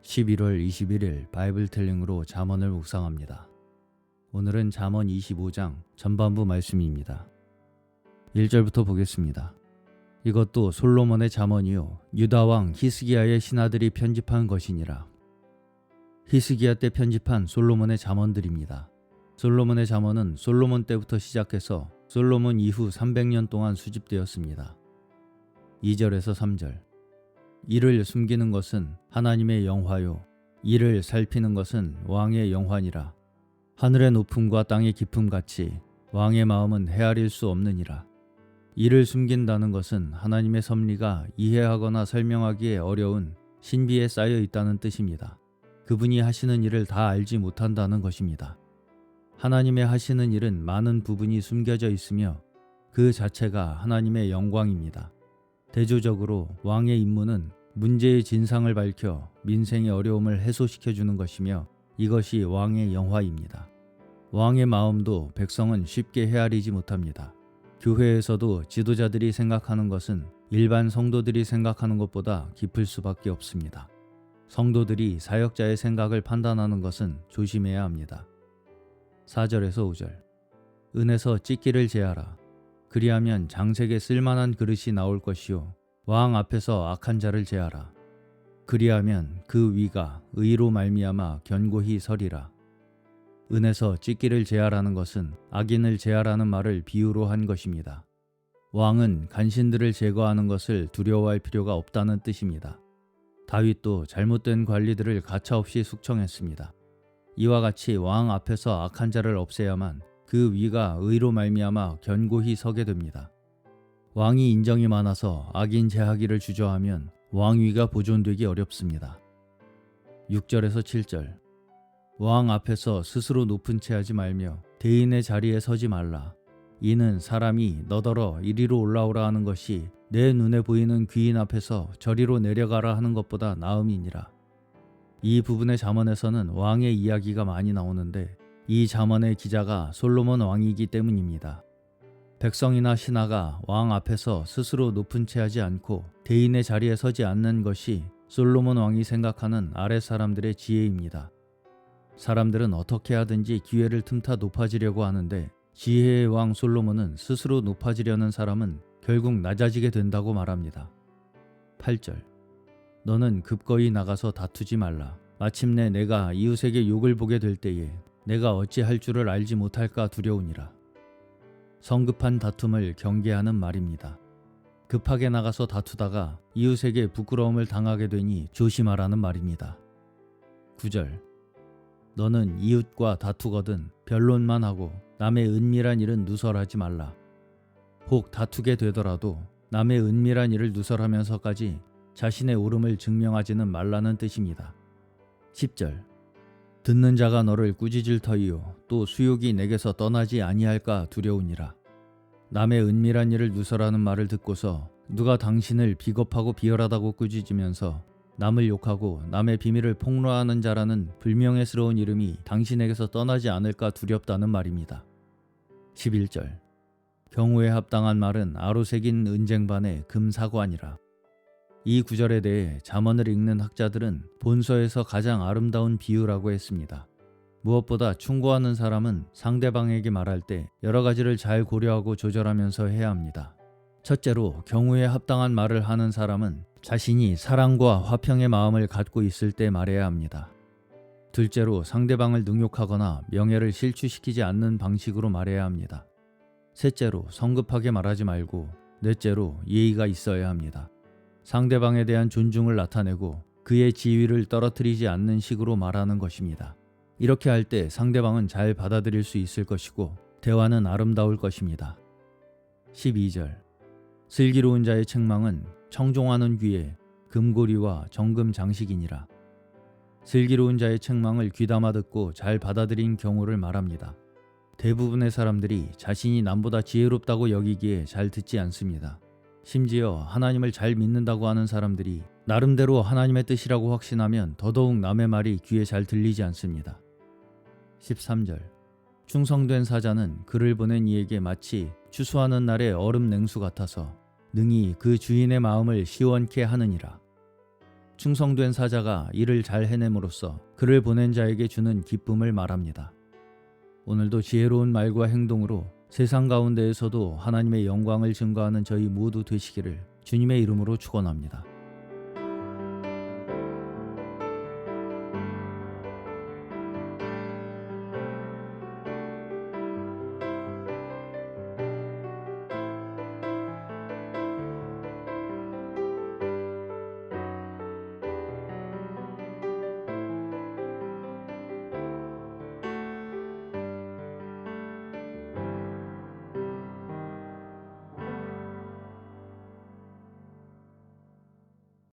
11월 21일 바이블텔링으로 잠언을 묵상합니다. 오늘은 잠언 25장 전반부 말씀입니다. 1절부터 보겠습니다. 이것도 솔로몬의 잠언이요 유다 왕 히스기야의 신하들이 편집한 것이니라. 히스기야 때 편집한 솔로몬의 잠언들입니다. 솔로몬의 잠언은 솔로몬 때부터 시작해서 솔로몬 이후 300년 동안 수집되었습니다. 2절에서 3절. 이를 숨기는 것은 하나님의 영화요 이를 살피는 것은 왕의 영화니라. 하늘의 높음과 땅의 깊음 같이 왕의 마음은 헤아릴 수 없느니라. 이를 숨긴다는 것은 하나님의 섭리가 이해하거나 설명하기에 어려운 신비에 쌓여 있다는 뜻입니다. 그분이 하시는 일을 다 알지 못한다는 것입니다. 하나님의 하시는 일은 많은 부분이 숨겨져 있으며 그 자체가 하나님의 영광입니다. 대조적으로 왕의 임무는 문제의 진상을 밝혀 민생의 어려움을 해소시켜주는 것이며 이것이 왕의 영화입니다. 왕의 마음도 백성은 쉽게 헤아리지 못합니다. 교회에서도 지도자들이 생각하는 것은 일반 성도들이 생각하는 것보다 깊을 수밖에 없습니다. 성도들이 사역자의 생각을 판단하는 것은 조심해야 합니다. 4절에서 5절. 은에서 찢기를 제하라. 그리하면 장색에 쓸만한 그릇이 나올 것이요 왕 앞에서 악한 자를 제하라. 그리하면 그 위가 의로 말미암아 견고히 서리라. 은에서 찢기를 제하라는 것은 악인을 제하라는 말을 비유로 한 것입니다. 왕은 간신들을 제거하는 것을 두려워할 필요가 없다는 뜻입니다. 다윗도 잘못된 관리들을 가차없이 숙청했습니다. 이와 같이 왕 앞에서 악한 자를 없애야만 그 위가 의로 말미암아 견고히 서게 됩니다. 왕이 인정이 많아서 악인 제하기를 주저하면 왕위가 보존되기 어렵습니다. 6절에서 7절. 왕 앞에서 스스로 높은 채 하지 말며 대인의 자리에 서지 말라. 이는 사람이 너더러 이리로 올라오라 하는 것이 내 눈에 보이는 귀인 앞에서 저리로 내려가라 하는 것보다 나음이니라. 이 부분의 잠언에서는 왕의 이야기가 많이 나오는데 이 잠언의 기자가 솔로몬 왕이기 때문입니다. 백성이나 신하가 왕 앞에서 스스로 높은 채 하지 않고 대인의 자리에 서지 않는 것이 솔로몬 왕이 생각하는 아랫 사람들의 지혜입니다. 사람들은 어떻게 하든지 기회를 틈타 높아지려고 하는데 지혜의 왕 솔로몬은 스스로 높아지려는 사람은 결국 낮아지게 된다고 말합니다. 8절. 너는 급거이 나가서 다투지 말라. 마침내 내가 이웃에게 욕을 보게 될 때에 내가 어찌할 줄을 알지 못할까 두려우니라. 성급한 다툼을 경계하는 말입니다. 급하게 나가서 다투다가 이웃에게 부끄러움을 당하게 되니 조심하라는 말입니다. 9절. 너는 이웃과 다투거든 변론만 하고 남의 은밀한 일은 누설하지 말라. 혹 다투게 되더라도 남의 은밀한 일을 누설하면서까지 자신의 옳음을 증명하지는 말라는 뜻입니다. 10절. 듣는 자가 너를 꾸짖을 터이요 또 수욕이 내게서 떠나지 아니할까 두려우니라. 남의 은밀한 일을 누설하는 말을 듣고서 누가 당신을 비겁하고 비열하다고 꾸짖으면서 남을 욕하고 남의 비밀을 폭로하는 자라는 불명예스러운 이름이 당신에게서 떠나지 않을까 두렵다는 말입니다. 11절. 경우에 합당한 말은 아로새긴 은쟁반의 금사관이라. 이 구절에 대해 잠언을 읽는 학자들은 본서에서 가장 아름다운 비유라고 했습니다. 무엇보다 충고하는 사람은 상대방에게 말할 때 여러 가지를 잘 고려하고 조절하면서 해야 합니다. 첫째로 경우에 합당한 말을 하는 사람은 자신이 사랑과 화평의 마음을 갖고 있을 때 말해야 합니다. 둘째로 상대방을 능욕하거나 명예를 실추시키지 않는 방식으로 말해야 합니다. 셋째로 성급하게 말하지 말고 넷째로 예의가 있어야 합니다. 상대방에 대한 존중을 나타내고 그의 지위를 떨어뜨리지 않는 식으로 말하는 것입니다. 이렇게 할 때 상대방은 잘 받아들일 수 있을 것이고 대화는 아름다울 것입니다. 12절. 슬기로운 자의 책망은 청종하는 귀에 금고리와 정금 장식이니라. 슬기로운 자의 책망을 귀담아 듣고 잘 받아들인 경우를 말합니다. 대부분의 사람들이 자신이 남보다 지혜롭다고 여기기에 잘 듣지 않습니다. 심지어 하나님을 잘 믿는다고 하는 사람들이 나름대로 하나님의 뜻이라고 확신하면 더더욱 남의 말이 귀에 잘 들리지 않습니다. 13절. 충성된 사자는 그를 보낸 이에게 마치 추수하는 날의 얼음 냉수 같아서 능히 그 주인의 마음을 시원케 하느니라. 충성된 사자가 일을 잘 해냄으로써 그를 보낸 자에게 주는 기쁨을 말합니다. 오늘도 지혜로운 말과 행동으로 세상 가운데에서도 하나님의 영광을 증거하는 저희 모두 되시기를 주님의 이름으로 축원합니다.